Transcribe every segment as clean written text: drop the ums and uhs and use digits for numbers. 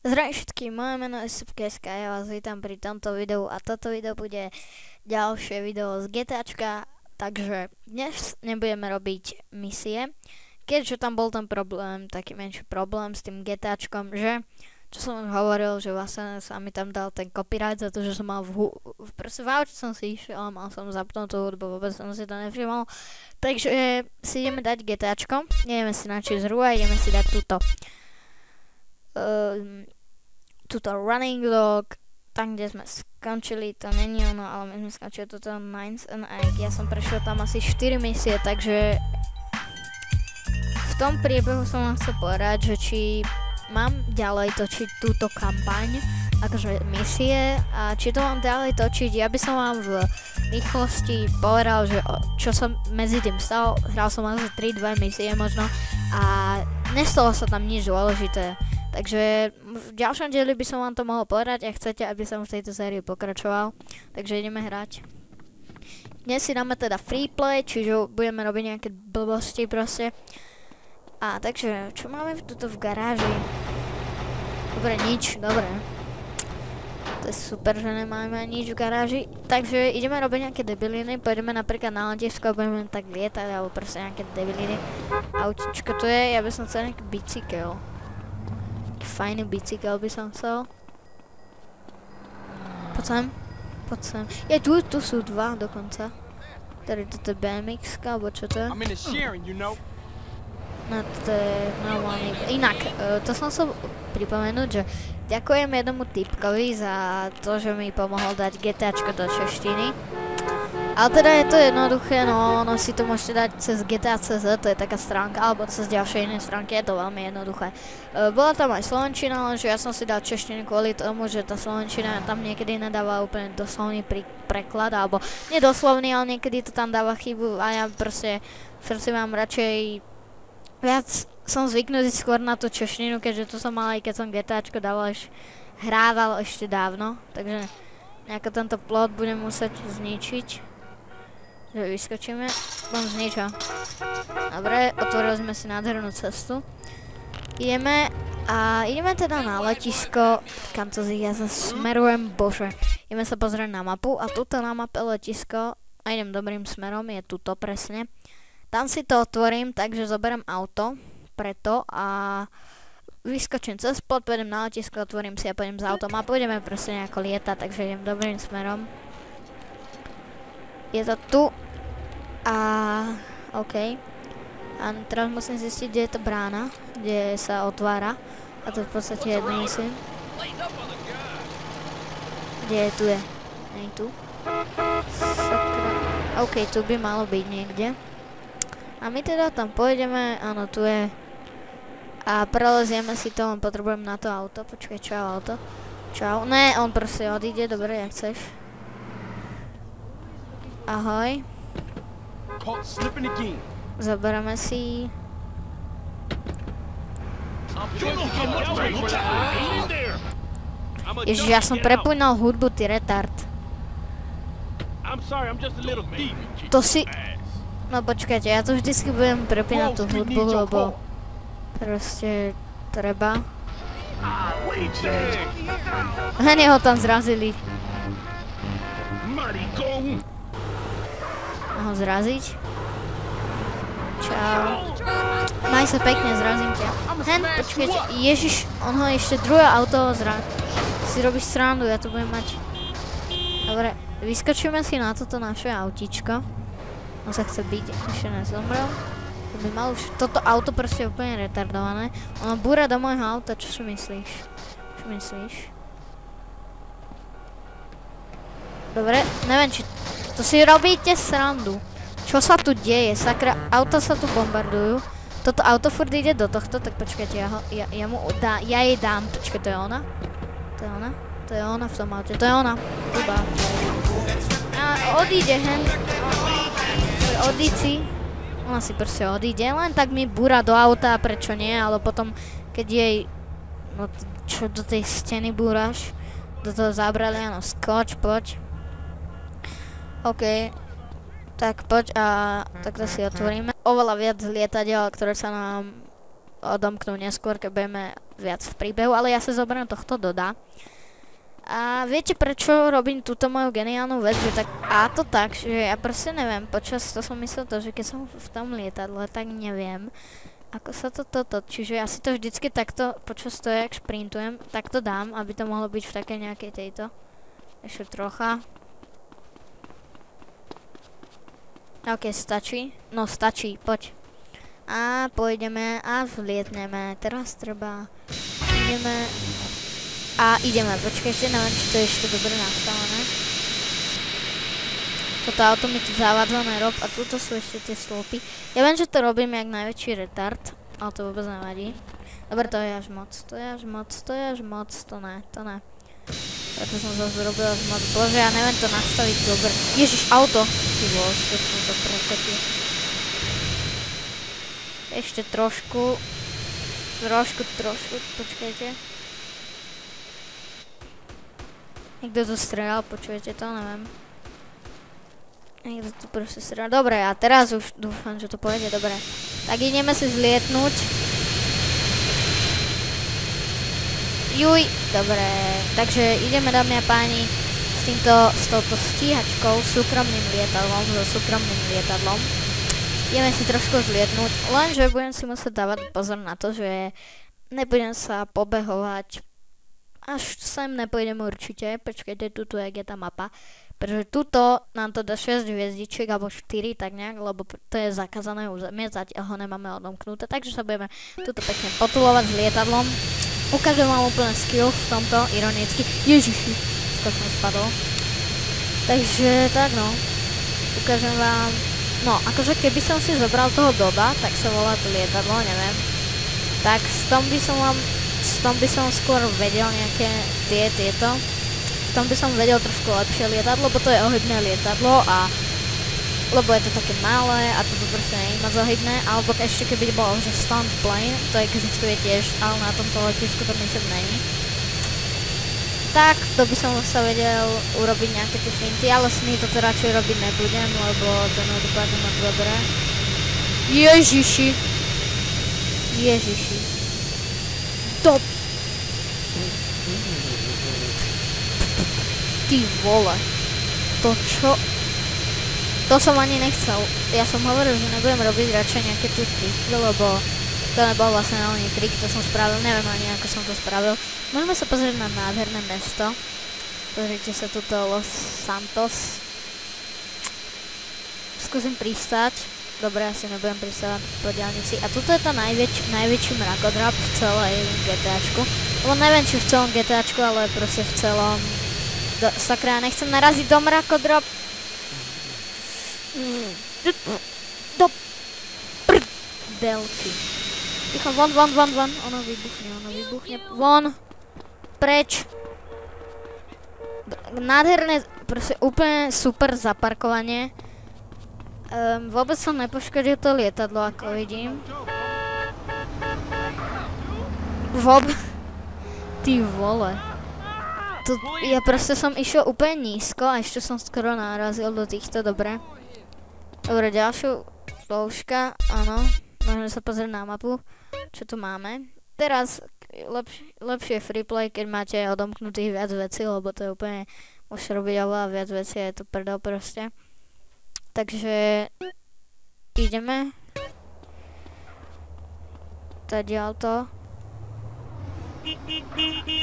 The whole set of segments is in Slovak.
Zdravím všetkým, moje meno je SUPKSK, ja vás vítam pri tomto videu a toto video bude ďalšie video z GTAčka, takže dnes nebudeme robiť misie, keďže tam bol ten problém, taký menší problém s tým GTAčkom, že čo som už hovoril, že vlastne sa mi tam dal ten copyright za to, že som mal v aute som si išiel a mal som zapnutú hudbu, vôbec som si to nevšimol, takže si ideme dať GTAčko, ideme si načísť hru a ideme si dať túto running log, tam kde sme skončili, to není ono, ale my sme skončili toto Mines and Egg, ja som prešiel tam asi 4 misie, takže v tom priebehu som vám chcel povedať, že či mám ďalej točiť túto kampaň, akože misie, a či to mám ďalej točiť, ja by som vám v rýchlosti povedal, že čo sa medzi tým stalo, hral som asi 3-2 misie možno a nestalo sa tam nič dôležité. Takže v ďalšom dieli by som vám to mohol povedať, ak chcete, aby som v tejto sérii pokračoval. Takže ideme hrať. Dnes si dáme teda free play, čiže budeme robiť nejaké blbosti proste. A takže, čo máme tuto v garáži? Dobre, nič, dobre. To je super, že nemáme nič v garáži. Takže ideme robiť nejaké debiliny, pôjdeme napríklad na letisko a budeme tak lietať, alebo proste nejaké debiliny. Autičko to je, ja by som chcel nejaký bicykel. Fajný bicykel by som chcel. Poď sem. Poď sem. Je tu sú dva dokonca. Tady toto je BMX, alebo čo to je? No to je normálne. Inak, to som sa pripomenúť, že ďakujem jednomu typkovi za to, že mi pomohol dať GTAčko do češtiny. Ale teda je to jednoduché, no ono si to môžete dať cez GTA.cz, to je taká stránka, alebo cez ďalšie iné stránky, je to veľmi jednoduché. Bola tam aj slovenčina, lenže ja som si dal češtinu kvôli tomu, že tá slovenčina tam niekedy nedáva úplne doslovný preklad, alebo nedoslovný, ale niekedy to tam dáva chybu a ja proste v srdci mám radšej viac som zvyknutý skôr na tú češtinu, keďže to som mal aj keď som GTAčko hrával ešte dávno, takže nejako tento plot budem musieť zničiť. Že vyskočíme, bom zničil. Dobre, otvorili sme si nádhernú cestu. Ideme teda na letisko, kam to ja smerujem, bože. Ideme sa pozrieť na mapu a tuto na mape letisko, a idem dobrým smerom, je tuto presne. Tam si to otvorím, takže zoberiem auto, preto a vyskočím cez plot, pôjdem na letisko, otvorím si a pôjdem za autom a pôjdeme proste nejako lietať, takže idem dobrým smerom. Je to tu. A OK. A teraz musím zistiť, kde je to brána, kde sa otvára. A to v podstate jedno myslím. Kde je tu je? Nej tu. Sakra. OK, tu by malo byť niekde. A my teda tam pôjdeme, áno, tu je. A prelezieme si to, len potrebujem na to auto. Počkaj, čau auto. Čau. Ne, on proste odíde, dobre, jak chceš. Ahoj. Zoberieme si. Ježiš, ja som prepínal hudbu, ty retard. To si... No počkajte, ja to vždycky budem prepínať tú hudbu, lebo proste treba. Hneď ho tam zrazili. Ho zraziť. Čau. Maj sa pekne, zrazím ťa. Hen, počkajte, ježiš, on ho ešte druhé auto si robíš srandu, ja to budem mať. Dobre, vyskočíme si na toto naše autíčko. On sa chce byť, ešte nezomrel. Toto auto proste je úplne retardované. Ono búra do môjho auta, čo si myslíš? Čo myslíš? Dobre, neviem, či... To si robíte srandu. Čo sa tu deje? Sakra, auta sa tu bombardujú. Toto auto furt ide do tohto, tak počkajte, ja jej dám. Počkaj, to je ona? To je ona? To je ona v tom aute, to je ona. Iba. A odíde, hen. Odíci. Ona si proste odíde, len tak mi búra do auta, prečo nie, ale potom, keď jej... No čo do tej steny búraš? Do toho zabrali, áno, skoč, poď. OK, tak poď a takto si otvoríme. Oveľa viac lietadiel, ktoré sa nám odomknú neskôr, keď budeme viac v príbehu, ale ja sa zoberiem tohto Doda. A viete prečo robím túto moju geniálnu vec, že tak, a to tak, že ja proste neviem, počas to som myslel to, že keď som v tom lietadle, tak neviem, ako sa to toto, čiže ja si to vždycky takto, počas toho, jak šprintujem, takto dám, aby to mohlo byť v takej nejakej tejto, ešte trocha. Ok, stačí, no stačí, poď. A pôjdeme a vlietneme, teraz treba, ideme, počkajte, neviem, či to je ešte dobre nastavené. Toto auto mi tu zavádza nerob a tuto sú ešte tie stĺpy. Ja viem, že to robím jak najväčší retard, ale to vôbec nevadí. Dobre, to je až moc, to ne. Preto som zase robil až moc, bože, ja neviem to nastaviť dobre. Ježiš, auto! Ty vole, keď som to prekotil. Ešte trošku, počkajte. Niekto to strieľal, počujete to, neviem. Niekto to proste strieľal. Dobre, a teraz už dúfam, že to pôjde dobre. Tak ideme si zlietnúť. Juj, dobre. Takže ideme, dámy a páni, s touto stíhačkou, súkromným lietadlom. Ideme si trošku zlietnúť, lenže budem si musieť dávať pozor na to, že nebudem sa pobehovať. Až sem nepôjdem určite, počkajte, tuto jak je tá mapa, pretože tuto nám to dá 6 hviezdičiek, alebo 4, tak nejak, lebo to je zakázané územie, zatiaľ ho nemáme odomknuté, takže sa budeme tuto pekne potulovať s lietadlom. Ukážem vám úplne skill v tomto, ironicky, ježiši, skôr som spadol. Takže tak no, ukážem vám, no akože keby som si zobral toho Doda, tak sa volá to lietadlo, neviem, tak s tom by som skôr vedel nejaké tieto. V tom by som vedel trošku lepšie lietadlo, lebo to je ohybné lietadlo a lebo je to také malé a to proste nie je moc ohybné, alebo ešte keby bolo, že stunt plane, to existuje tiež, ale na tomto letisku to myslím není. Tak, to by som sa vedel urobiť nejaké tie finty, ale s ní to radšej robiť nebudem, lebo to nedopadne moc dobré. Ježiši. Top. Ty vole. To čo? To som ani nechcel. Ja som hovoril, že nebudem robiť radšej nejaké tie triky, lebo to nebol vlastne ani trik, to som spravil. Neviem ani ako som to spravil. Môžeme sa pozrieť na nádherné mesto. Pozrite sa tuto Los Santos. Skúsim pristáť. Dobre, asi nebudem pristávať po diaľnici. A tuto je to najväčší mrakodrap v celej GTAčku. Lebo neviem, či v celom GTAčku, ale proste v celom... Sakra, ja nechcem naraziť do mrakodrap. Do prdelky. Ticho, von. Ono vybuchne. Von. Preč. Nádherné, proste úplne super zaparkovanie. Vôbec som nepoškodil to lietadlo, ako vidím. Ty vole. Ja proste som išiel úplne nízko a ešte som skoro narazil do týchto, dobre. Dobre, ďalšiu plouška, áno. Môžeme sa pozrieť na mapu, čo tu máme. Teraz lepšie freeplay, keď máte odomknutých viac vecí, lebo to je úplne, môžete robiť oveľa viac vecí a je to prdel proste. Takže ideme. Tadiaľ to.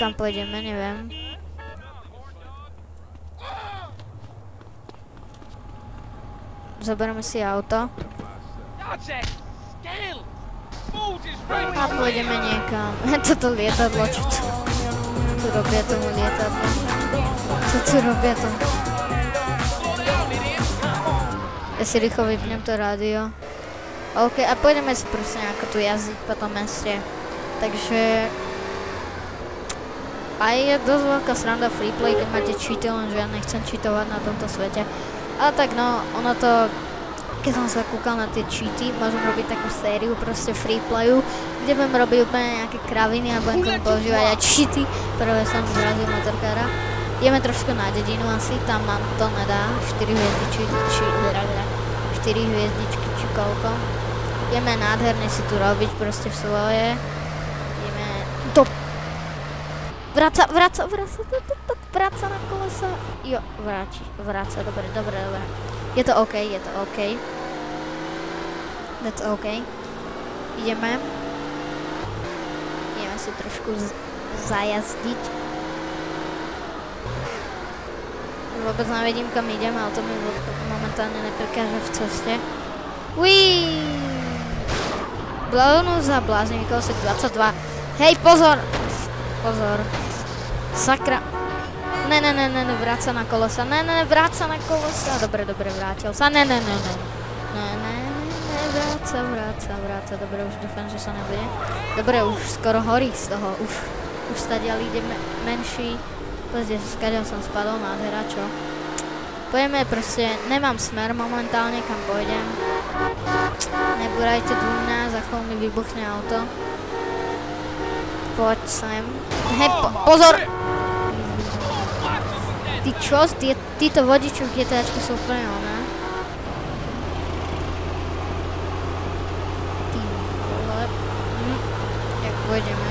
Kam pôjdeme, neviem. Zoberieme si auto. A pôjdeme niekam. Toto lietadlo, čo tu robia tomu lietadlo? Čo tu robia tomu? Ja si rýchlo vypnem to rádio. OK, a pôjdeme si proste nejako tu jazdiť po tom meste. Takže... Aj je dosť veľká sranda freeplay, keď máte cheaty, lenže ja nechcem cheatovať na tomto svete. Ale tak no, ono to... Keď som sa kúkal na tie cheaty, môžem robiť takú sériu proste freeplayu, kde budem robiť úplne nejaké kraviny a budem tomu používať aj cheaty. Prvé som zrazil motorkára. Ideme trošku na dedinu asi, tam nám to nedá 4 hviezdičky či koľko. Ideme nádherne si tu robiť proste v svoje. Ideme do... Vráca na kolesa. Jo, vráca, dobre. Je to OK. That's OK. Ideme si trošku zajazdiť. Vôbec nevedím, kam idem, ale to mi momentálne neprekáže v ceste. Uííí! Blavnú za bláznivý kolosek 22. Hej, pozor! Sakra. Ne, vráca na kolesa. Vráca na kolesa. Dobre, vrátil sa. Ne. Vráca. Dobre, už dúfam, že sa nebude. Dobre, už skoro horí z toho. Už stadiaľ ide menší. Pozrite, skadiaľ som spadol, nádhera, čo? Pojeme proste, nemám smer momentálne, kam pôjdem. Nebúrajte tu mňa, za chvíľu mi vybuchne auto. Poď sem. Hej, pozor! Ty čo? Títo vodiči v GTAčku sú úplne oné. Ty vole. Jak pôjdeme?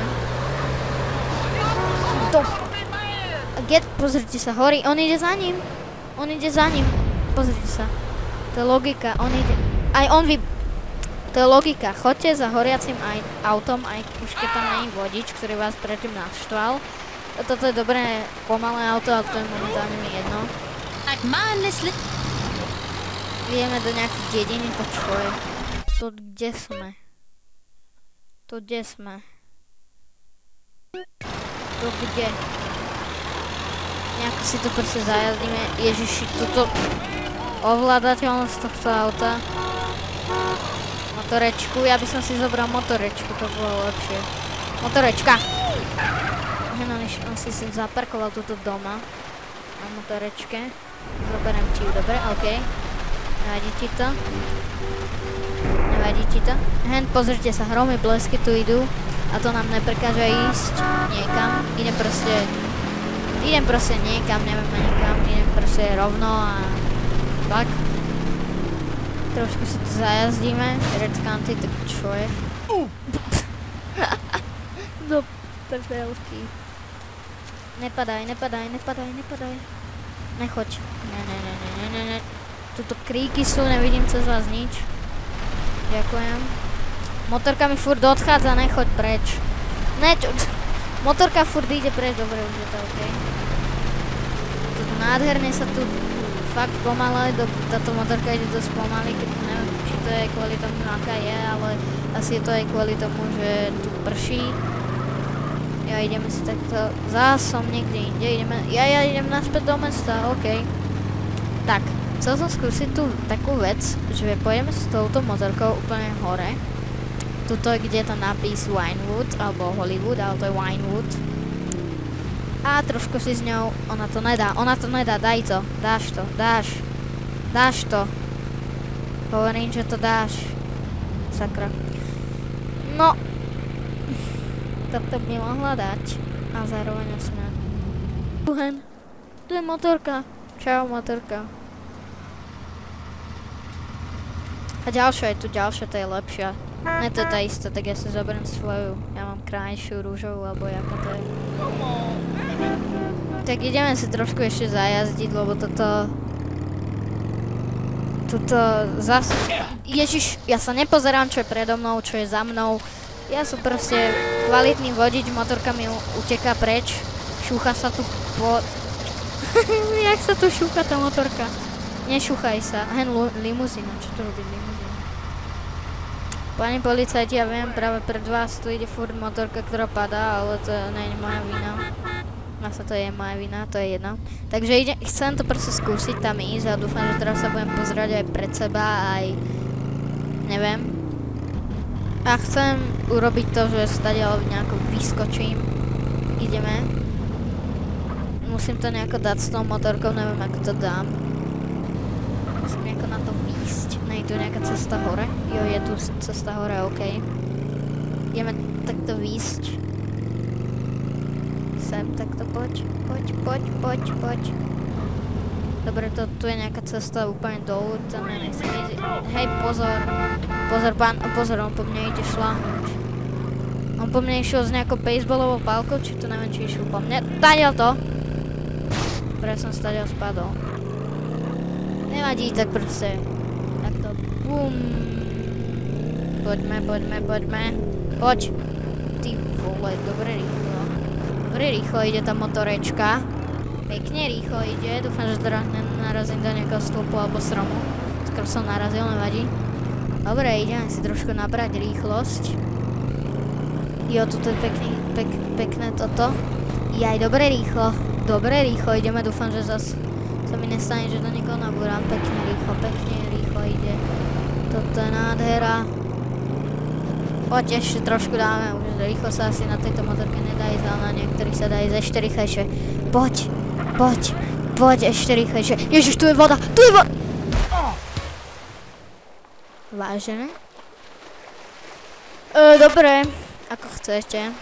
Pozrite sa, horí, on ide za ním. Pozrite sa. To je logika, on ide... To je logika, choďte za horiacim autom, aj už keď tam nie je vodič, ktorý vás predtým naštval. Toto je dobré pomalé auto, ale to je momentálne mi jedno. Ideme do nejakých dediny, to čo je? To kde sme? To kde? Nejako si to proste zajazdíme. Ježiši, toto ovládateľnosť tohto auta. Motorečku, ja by som si zobral motorečku, to bolo lepšie. Motorečka! On si zaparkoval túto doma. Na motorečke. Zoberiem ti ju, dobre, OK. Nevadí ti to? Hen, pozrite sa, hromy, blesky tu idú. A to nám neprekáže ísť niekam. Idem proste niekam, neviem ani kam. Idem proste rovno a... tak. Trošku si tu zajazdíme. Red County, tak čo je? Do prdelky. Nepadaj. Nechoď. Ne. Tuto kríky sú, nevidím cez vás nič. Ďakujem. Motorka mi furt odchádza, nechoď preč. Ne, čo? Motorka furt ide preč, dobre, už je to OK. Nádherne sa tu fakt pomalé, táto motorka ide dosť pomaly, keď neviem, či to je kvôli tomu, aká je, ale asi je to aj kvôli tomu, že tu prší. Ja ideme si takto, zás som niekde inde, ja idem naspäť do mesta, OK. Tak, chcel som skúsiť tú takú vec, že pôjdeme s touto motorkou úplne hore. Tuto, kde je to nápis Winewood, alebo Hollywood, ale to je Winewood. A trošku si s ňou, ona to nedá, daj to, dáš to. Hovorím, že to dáš. Sakra. No. Toto by mohla dať. A zároveň asi ne. Tu je motorka. Čau, motorka. A ďalšia je tu, to je lepšia. Ne, to je tá istá, tak ja si zoberiem svoju. Ja mám krajšiu, rúžovú, alebo jaká to je. Tak ideme si trošku ešte zajazdiť, lebo toto zase... Ježiš, ja sa nepozerám, čo je predo mnou, čo je za mnou. Ja som proste kvalitný vodič, motorka mi uteká preč. Šúcha sa tu po... Jak sa tu šúcha tá motorka? Nešúchaj sa. Hen limuzína, čo tu robí limuzína? Pani policajti, ja viem, práve pred vás tu ide furt motorka, ktorá padá, ale to nie je moja vina. Asi to je moja vina, to je jedno. Takže chcem to proste skúsiť tam ísť a dúfam, že teraz sa budem pozerať aj pred seba, aj... neviem. A chcem urobiť to, že stadiaľ nejako vyskočím. Ideme. Musím to nejako dať s tou motorkou, neviem, ako to dám. Musím nejako na to výsť. Nie je tu nejaká cesta hore? Jo, je tu cesta hore, OK. Ideme takto výsť. Sem, takto poď. Dobre, tu je nejaká cesta úplne dolu, tam ja nechcem ísť. Hej, pozor. Pozor, pán, pozor, on po mne ide šláhnuť. On po mne išiel s nejakou baseballovou pálkou, či to neviem, či išiel po mne. Tadiaľ to! Dobre, som stadiaľ spadol. Nevadí, tak proste. Takto, bum. Poďme. Poď. Ty vole, dobre rýchlo. Dobre rýchlo ide tá motorečka. Pekne rýchlo ide, dúfam, že teda narazím do nejakého stĺpu alebo stromu. Skoro som narazil, nevadí. Dobre, ideme si trošku nabrať rýchlosť. Jo, tuto je pekné toto. Jaj, dobre rýchlo ideme, dúfam, že zas sa mi nestane, že do niekoho nabúram. Pekne rýchlo ide. Toto je nádhera. Poď, ešte trošku dáme, už rýchlo sa asi na tejto motorke nedá ísť, ale na niektorých sa dá ísť ešte rýchlejšie. Poď, ešte rýchlejšie. Ježiš, tu je voda! Vážené? Dobre, ako chcete.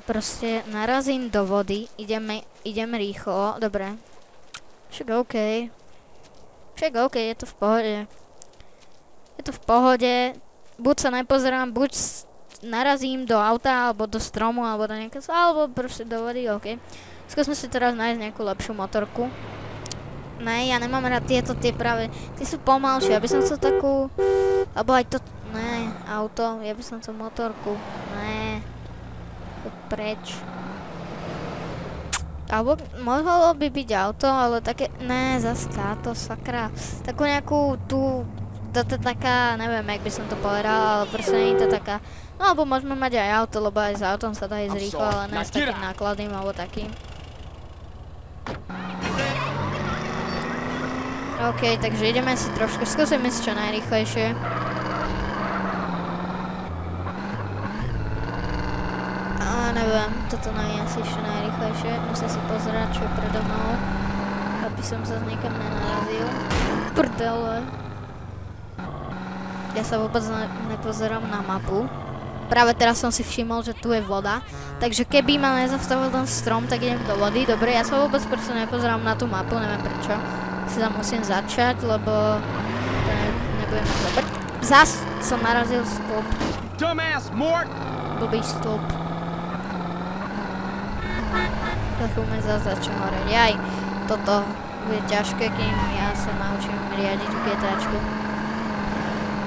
Proste narazím do vody, ideme rýchlo, dobre. Však OK, je to v pohode. Buď sa nepozerám, buď narazím do auta, alebo do stromu, alebo do nejakého, alebo proste do vody, OK. Skúsme si teraz nájsť nejakú lepšiu motorku. Ne, ja nemám rád tie práve, tie sú pomalšie, ja by som chcel takú, alebo aj to, ne, auto, ja by som chcel motorku, ne, preč. Alebo mohlo by byť auto, ale také, ne, zase táto, sakra, takú nejakú tú, toto je taká, neviem, jak by som to povedal, ale proste nie je to taká, no alebo môžeme mať aj auto, lebo aj s autom sa dá ísť rýchlo, ale ne s takým nákladným alebo takým. OK, takže ideme si trošku, skúsim ísť čo najrýchlejšie. A neviem, toto nie je asi čo najrýchlejšie, musím si pozerať, čo je predo mnou, aby som sa niekam nenarazil. Prdele. Ja sa vôbec nepozerám na mapu. Práve teraz som si všimol, že tu je voda. Takže keby ma nezastavil ten strom, tak idem do vody. Dobre, ja sa vôbec proste nepozerám na tú mapu, neviem prečo. Si tam musím začať, lebo to nebudem zobrať. Zas som narazil stĺp. Blbý stĺp. Trochu mi zase začne horeť. Jaj, toto bude ťažké, kým ja sa naučím riadiť GTAčku.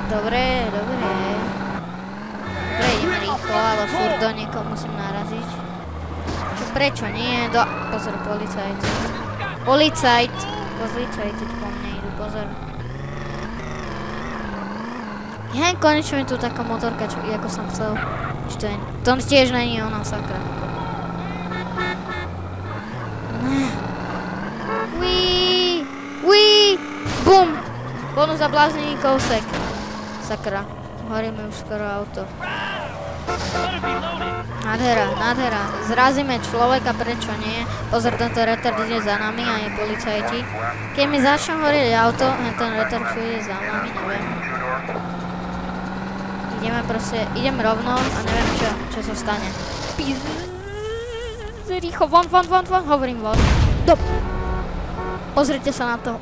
Dobre, ideme rýchlo, ale furt do niekoho musím naraziť. Čo, prečo nie? Pozor, policajt. Policajti tu po mne idú, pozor. Hej, konečne je tu taká motorka, čo, ako som chcel. To tiež není ona, sakra. Bum! Bonus za blázný kousek. Sakra, horí mi už skoro auto. Nádhera. Zrazíme človeka, prečo nie? Pozor, tento retard ide za nami a je policajti. Keď mi začne horieť auto, ten retard čo ide za nami, neviem. Idem rovno a neviem čo sa stane. Rýchlo, von, hovorím von. Pozrite sa na to.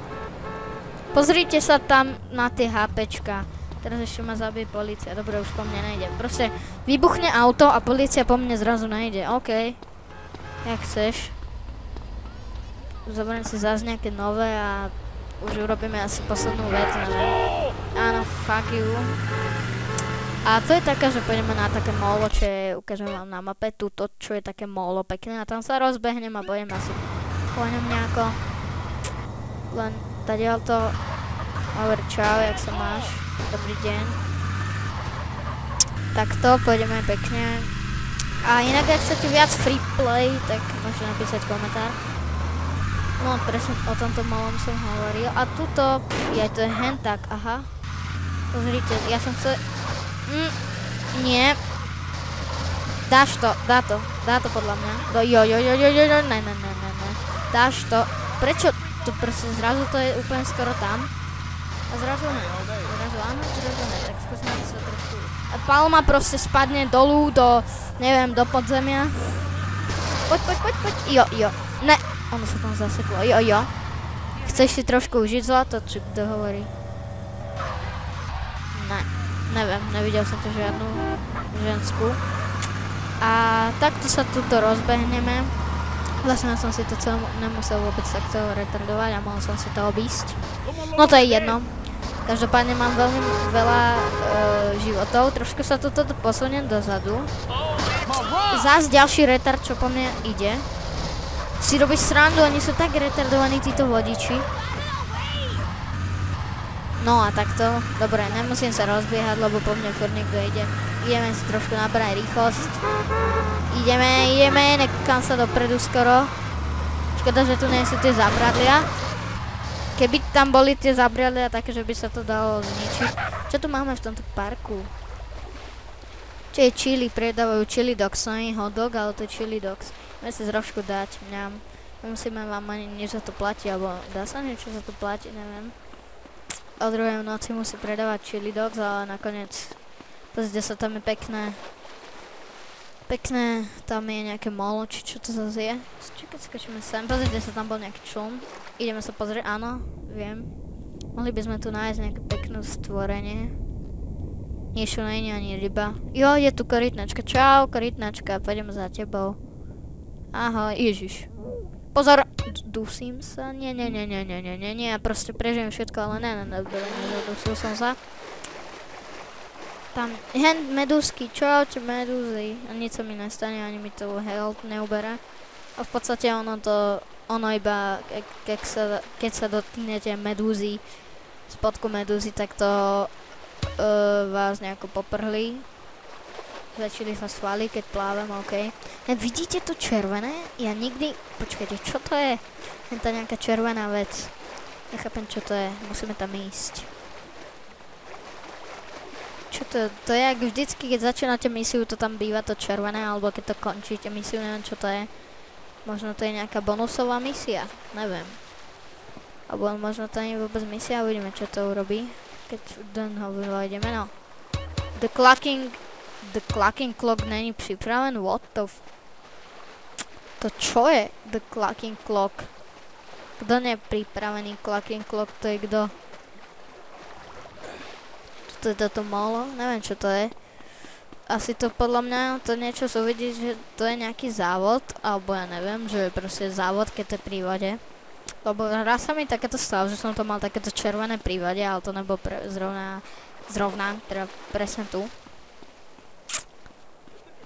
Pozrite sa tam na tie HPčka. Teraz ešte ma zabije polícia. Dobre, už po mne nejde. Proste vybuchne auto a polícia po mne zrazu nejde. OK. Jak chceš. Zoberiem si zase nejaké nové a už urobíme asi poslednú vec, neviem. Áno, fuck you. A to je taká, že pôjdeme na také molo, čo je, ukážem vám na mape, túto, čo je také molo pekné a tam sa rozbehnem a budem asi po ňom nejako. Len tadiaľ to. Hovor, čau, jak sa máš? Dobrý deň. Takto, pôjdeme pekne. A inak, ak chcete viac free play, tak môžete napísať komentár. No, presne o tomto malom som hovoril. A tuto, to je hen tak, aha. Pozrite, ja som chcel... nie. Dáš to, dá to podľa mňa. Ne. Dáš to. Prečo to proste zrazu to je úplne skoro tam? A zrazu ne. Zrazu áno, zrazu ne. Tak skúsme sa trošku... A palma proste spadne dolu do, neviem, do podzemia. poď. Jo. Ne, ono sa tam zaseklo. Jo. Chceš si trošku užiť zlato, či kto hovorí? Ne, neviem, nevidel som tu žiadnu ženskú. A takto sa tuto rozbehneme. Vlastne som si to celé nemusel vôbec takto retardovať a mohol som si to obísť. No to je jedno. Každopádne mám veľmi veľa životov. Trošku sa toto posuniem dozadu. Zás ďalší retard, čo po mne ide. Si robíš srandu, oni sú tak retardovaní títo vodiči. No a takto. Dobre, nemusím sa rozbiehať, lebo po mne furt niekto ide. Ideme si trošku nabrať rýchlosť. Ideme, nekúkam sa dopredu skoro. Škoda, že tu nie sú tie zabradlia. Keby tam boli tie zabradlia také, že by sa to dalo zničiť. Čo tu máme v tomto parku? Čo je chili, predávajú chili dogs, no nie hotdog, ale to je chili dogs. Môžeme si trošku dať, mňam. Musíme vám ani niečo za to platiť, alebo dá sa niečo za to platiť, neviem. O druhej noci musí predávať chili dogs, ale nakoniec pozrite sa, tam je pekné, tam je nejaké molo, či čo to zase je. Čakaj, skočíme sem, pozrite sa, tam bol nejaký čln. Ideme sa pozrieť, áno, viem. Mohli by sme tu nájsť nejaké pekné stvorenie. Niečo nie je ani ryba. Jo, je tu korytnačka, čau korytnačka, pôjdem za tebou. Ahoj, ježiš. Pozor, dusím sa, nie, ja proste prežijem všetko, ale nezadusil som sa. Tam, hen, medúsky, čaute medúzy, a nič sa mi nestane, ani mi to health neubere. A v podstate ono iba, keď sa dotknete medúzy, spodku medúzy, tak to vás nejako poprhlí. Začali sa svaly, keď plávem, okej. Vidíte to červené? Ja nikdy... Počkajte, čo to je? Je to nejaká červená vec. Nechápem, čo to je. Musíme tam ísť. Čo to je? To je, jak vždycky, keď začínate misiu, to tam býva to červené, alebo keď to končíte misiu, neviem, čo to je. Možno to je nejaká bonusová misia. Neviem. Alebo možno to nie je vôbec misia, uvidíme, čo to urobí. Keď do toho vyjdeme, no. The clocking clock není připraven? What the To čo je? The clocking clock. Kto nie je pripravený clocking clock? To je kto? To je toto molo? Neviem, čo to je. Asi to podľa mňa to niečo súvidí, že to je nejaký závod, alebo ja neviem, že je proste závod, keď to je pri vode. Lebo raz sa mi takéto stalo, že som to mal takéto červené pri vode, ale to nebolo zrovna, teda presne tu.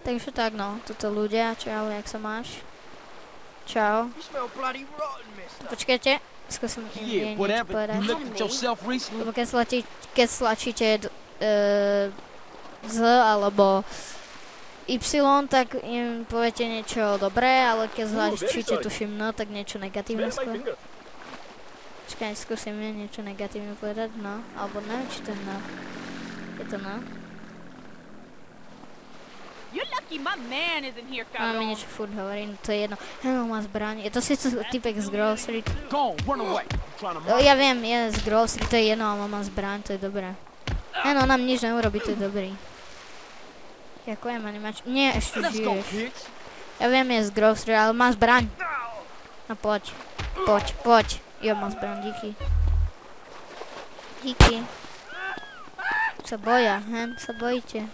Takže tak no, tuto ľudia, čau, jak sa máš? Čau. Počkajte, skúsim im niečo povedať. Lebo keď slačíte Z alebo Y, tak im poviete niečo dobré, ale keď slačíte tuším no, tak niečo negatívne skôr. Počkaj, skúsim im niečo negatívne povedať, no, alebo neviem, či to je no. Je to no? You're lucky my man isn't here, cabrón. Mi niečo furt hovorí, no to je jedno. Heno má zbraň, je to síce typek z Grove Street. Ja viem, je z Grove Street, to je jedno, ale má zbraň, to je dobré. Heno nám nič neurobí, to je dobrý. Ďakujem, animač. Nie, ešte žiješ. Ja viem, je z Grove Street, ale má zbraň. No poď. Jo, má zbraň, díky. Sa boja, sa bojíte.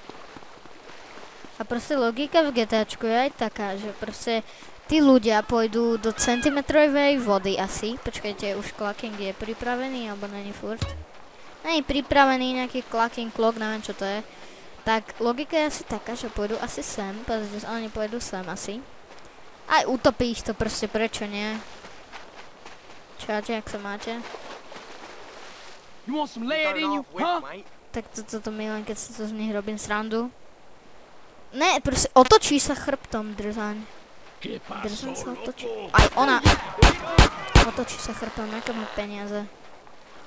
A proste logika v GTAčku je aj taká, že proste tí ľudia pôjdu do centimetrovej vody asi. Počkajte, už clocking je pripravený, alebo není furt? Není pripravený nejaký clocking clock, neviem čo to je. Tak logika je asi taká, že pôjdu asi sem, pretože oni pôjdu sem asi. Aj utopí ich to proste, prečo nie? Čaute, jak sa máte? Tak toto milujem, keď si to z nich robím srandu. Ne, proste otočí sa chrbtom, drzaň. Drzaň sa otočí. Aj ona. Otočí sa chrbtom, aké má peniaze.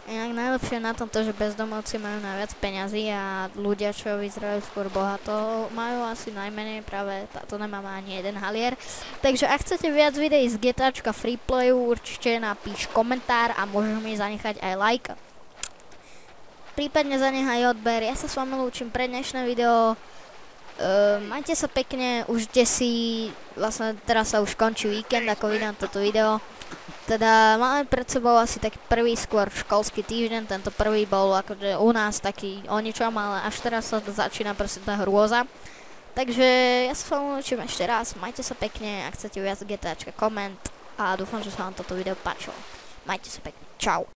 Inak najlepšie na tomto, že bezdomovci majú najviac peňazí a ľudia, čo vyzerajú skôr bohato, majú asi najmenej, práve táto nemá ani jeden halier. Takže ak chcete viac videí z GTAčka Freeplayu, určite napíš komentár a môžeš mi zanechať aj like. Prípadne zanechaj odber. Ja sa s vami lúčim pre dnešné video. Majte sa pekne, užite si, vlastne teraz sa už končí víkend, ako vydám toto video. Teda máme pred sebou asi taký prvý skôr školský týždeň, tento prvý bol akože u nás taký o ničom, ale až teraz sa začína proste tá hrôza. Takže ja sa s vami učím ešte raz, majte sa pekne, ak chcete viac GTAčka, koment a dúfam, že sa vám toto video páčilo. Majte sa pekne, čau.